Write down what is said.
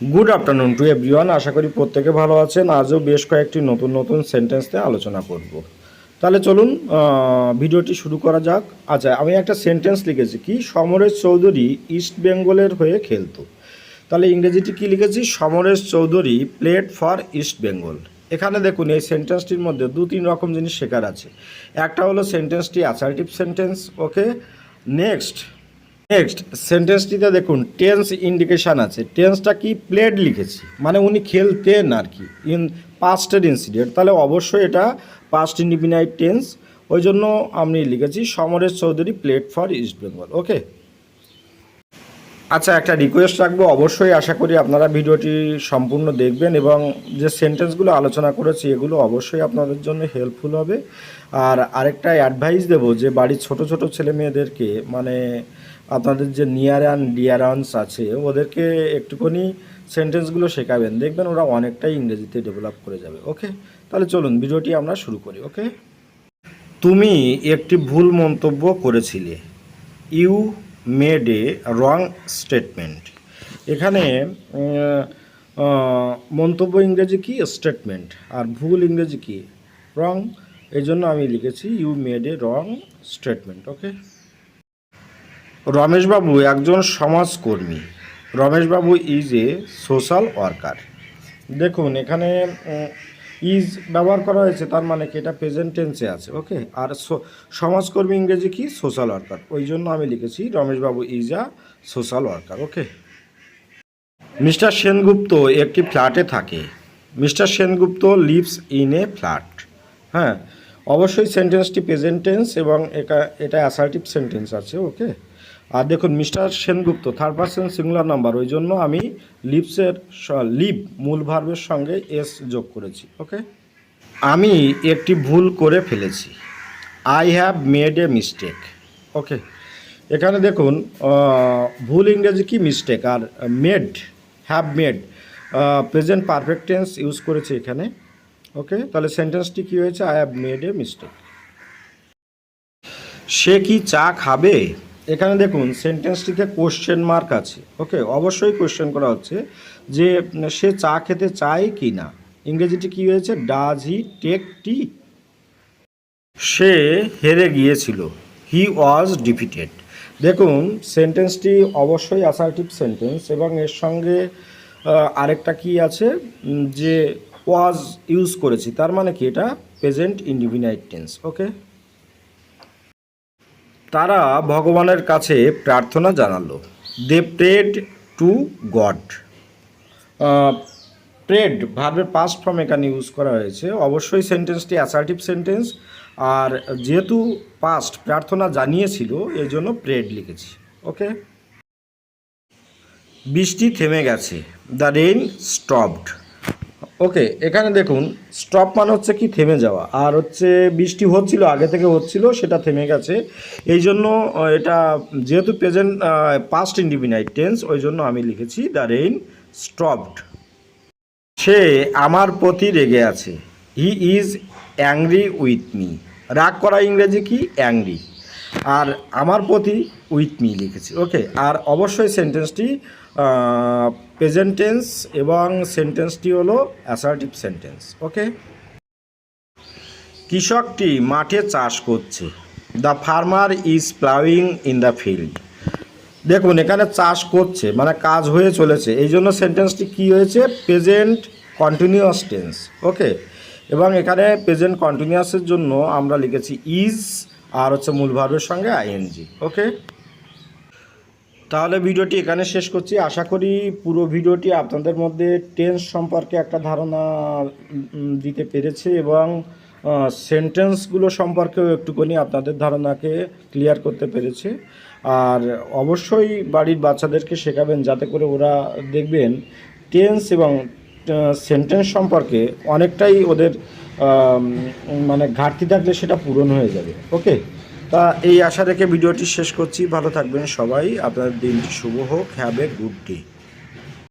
Good afternoon to everyone. আশা করি প্রত্যেকে ভালো আছেন। আজও বেশ কয়েকটি নতুন নতুন সেন্টেন্স নিয়ে আলোচনা করব। তাহলে চলুন ভিডিওটি শুরু করা যাক। আচ্ছা, আমি একটা সেন্টেন্স লিখেছি কি, সমরেশ চৌধুরী ইস্ট বেঙ্গলের হয়ে খেলতো। তাহলে ইংরেজিটি কি লিখেছি, সমরেশ চৌধুরী প্লেড ফর ইস্ট বেঙ্গল। এখানে দেখুন এই সেন্টেন্সটির মধ্যে দু তিন রকম জিনিস শেখার আছে। একটা হলো সেন্টেন্সটি অ্যাসার্টিভ সেন্টেন্স, ওকে। নেক্সট সেন্টেন্সটিতে দেখুন টেন্স ইন্ডিকেশান আছে। টেন্সটা কি, প্লেড লিখেছি, মানে উনি খেলতেন আর কি, ইন পাস্টের ইনসিডেন্ট। তাহলে অবশ্যই এটা পাস্ট ইনডিফিনাইট টেন্স, ওই জন্য আমি লিখেছি Samaresh Chowdhury played for East Bengal, okay. আচ্ছা, একটা রিকোয়েস্ট রাখবো, অবশ্যই আশা করি আপনারা ভিডিওটি সম্পূর্ণ দেখবেন এবং যে সেন্টেন্সগুলো আলোচনা করেছি এগুলো অবশ্যই আপনাদের জন্য হেল্পফুল হবে। আর আরেকটা অ্যাডভাইস দেবো যে বাড়ির ছোট ছোট ছেলে মেয়েদেরকে, মানে আপনাদের যে নিয়ার অ্যান্ড ডিয়ার ওয়ান্স আছে ওদেরকে একটুখানি সেন্টেন্সগুলো শেখাবেন, দেখবেন ওরা অনেকটাই ইংরেজিতে ডেভেলপ করে যাবে, ওকে। তাহলে চলুন ভিডিওটি আমরা শুরু করি, ওকে। তুমি একটি ভুল মন্তব্য করেছিলে, you made a wrong statement. এখানে মন্তব্য ইংরেজি কি, স্টেটমেন্ট, আর ভুল ইংরেজি কি, রং। এই জন্য আমি লিখেছি you made a wrong statement, okay. Rameshbabu একজন সমাজকর্মী, Rameshbabu is a social worker. দেখুন এখানে ইজ ব্যবহার করা হয়েছে, তার মানে কি এটা প্রেজেন্ট টেন্সে আছে, ওকে। আর সমাজকর্মী ইংরেজি কি, সোশ্যাল ওয়ার্কার, ওই জন্য আমি লিখেছি Rameshbabu is a social worker, okay. Mister Sengupta একটি ফ্ল্যাটে থাকে, mister Sengupta lives in a flat. হ্যাঁ, অবশ্যই সেন্টেন্সটি প্রেজেন্ট টেন্স এবং এটা অ্যাসার্টিভ সেন্টেন্স আছে, ওকে। আর দেখুন mister Sengupta third person singular number, ওই জন্য আমি লিভ মূল ভার্বের সঙ্গে এস যোগ করেছি, ওকে। আমি একটি ভুল করে ফেলেছি, I have made a mistake, okay. এখানে দেখুন ভুল ইংরেজি কি, মিস্টেক, আর made, have made, present perfect tense use করেছি এখানে, ওকে। তাহলে সেন্টেন্সটি কী হয়েছে, I have made a mistake. সে কি চা খাবে, এখানে দেখুন সেন্টেন্সটিতে কোশ্চেন মার্ক আছে, ওকে। অবশ্যই কোশ্চেন করা হচ্ছে যে সে চা খেতে চায় কি না। ইংরেজিটি কী হয়েছে, ডাজ হি টেক টি। সে হেরে গিয়েছিল, হি ওয়াজ ডিফিটেড। দেখুন সেন্টেন্সটি অবশ্যই অ্যাসার্টিভ সেন্টেন্স এবং এর সঙ্গে আরেকটা কি আছে যে ওয়াজ ইউজ করেছি, তার মানে কি এটা প্রেজেন্ট ইনডিফিনাইট টেন্স, ওকে। তারা ভগবানের কাছে প্রার্থনা জানালো, দে প্রেড টু গড। প্রেড ভার্বের পাস্ট ফর্ম এখানে ইউজ করা হয়েছে। অবশ্যই সেন্টেন্সটি অ্যাসার্টিভ সেন্টেন্স, আর যেহেতু পাস্ট প্রার্থনা জানিয়েছিল এই জন্য প্রেড লিখেছি, ওকে। বৃষ্টি থেমে গেছে, দ্য রেইন স্টপড, ওকে। এখানে দেখুন স্টপ মানে হচ্ছে কি, থেমে যাওয়া, আর হচ্ছে বৃষ্টি হচ্ছিল, আগে থেকে হচ্ছিল, সেটা থেমে গেছে। এই জন্য এটা যেহেতু প্রেজেন্ট পাস্ট ইনডিফিনাইট টেন্স, ওই জন্য আমি লিখেছি দ্য রেইন স্টপড। সে আমার প্রতি রেগে আছে, he is angry with me. রাগ করা ইংরেজি কি, অ্যাংরি, আর আমার প্রতি উইথ মি লিখেছি, ওকে। আর অবশ্যই সেন্টেন্সটি প্রেজেন্ট টেন্স এবং সেন্টেন্সটি হলো অ্যাসার্টিভ সেন্টেন্স, ওকে। কৃষকটি মাঠে চাষ করছে, the farmer is ploughing in the field. দেখুন এখানে চাষ করছে মানে কাজ হয়ে চলেছে, এই জন্য সেন্টেন্সটি কী হয়েছে, প্রেজেন্ট কন্টিনিউয়াস টেন্স, ওকে। এবং এখানে প্রেজেন্ট কন্টিনিউয়াসের জন্য আমরা লিখেছি ইজ, আর হচ্ছে মূল ভার্বের সঙ্গে আইএনজি, ওকে। তাহলে ভিডিওটি এখানে শেষ করছি। আশা করি পুরো ভিডিওটি আপনাদের মধ্যে টেন্স সম্পর্কে একটা ধারণা দিতে পেরেছে এবং সেন্টেন্সগুলো সম্পর্কেও একটুখানি আপনাদের ধারণাকে ক্লিয়ার করতে পেরেছে। আর অবশ্যই বাড়ির বাচ্চাদেরকে শেখাবেন যাতে করে ওরা দেখবেন টেন্স এবং সেন্টেন্স সম্পর্কে অনেকটাই ওদের মানে ঘাটতি থাকলে সেটা পূরণ হয়ে যাবে, ওকে। তা এই আশা রেখে ভিডিওটি শেষ করছি। ভালো থাকবেন সবাই, আপনাদের দিনটি শুভ হোক, হ্যাভ এ গুড ডে।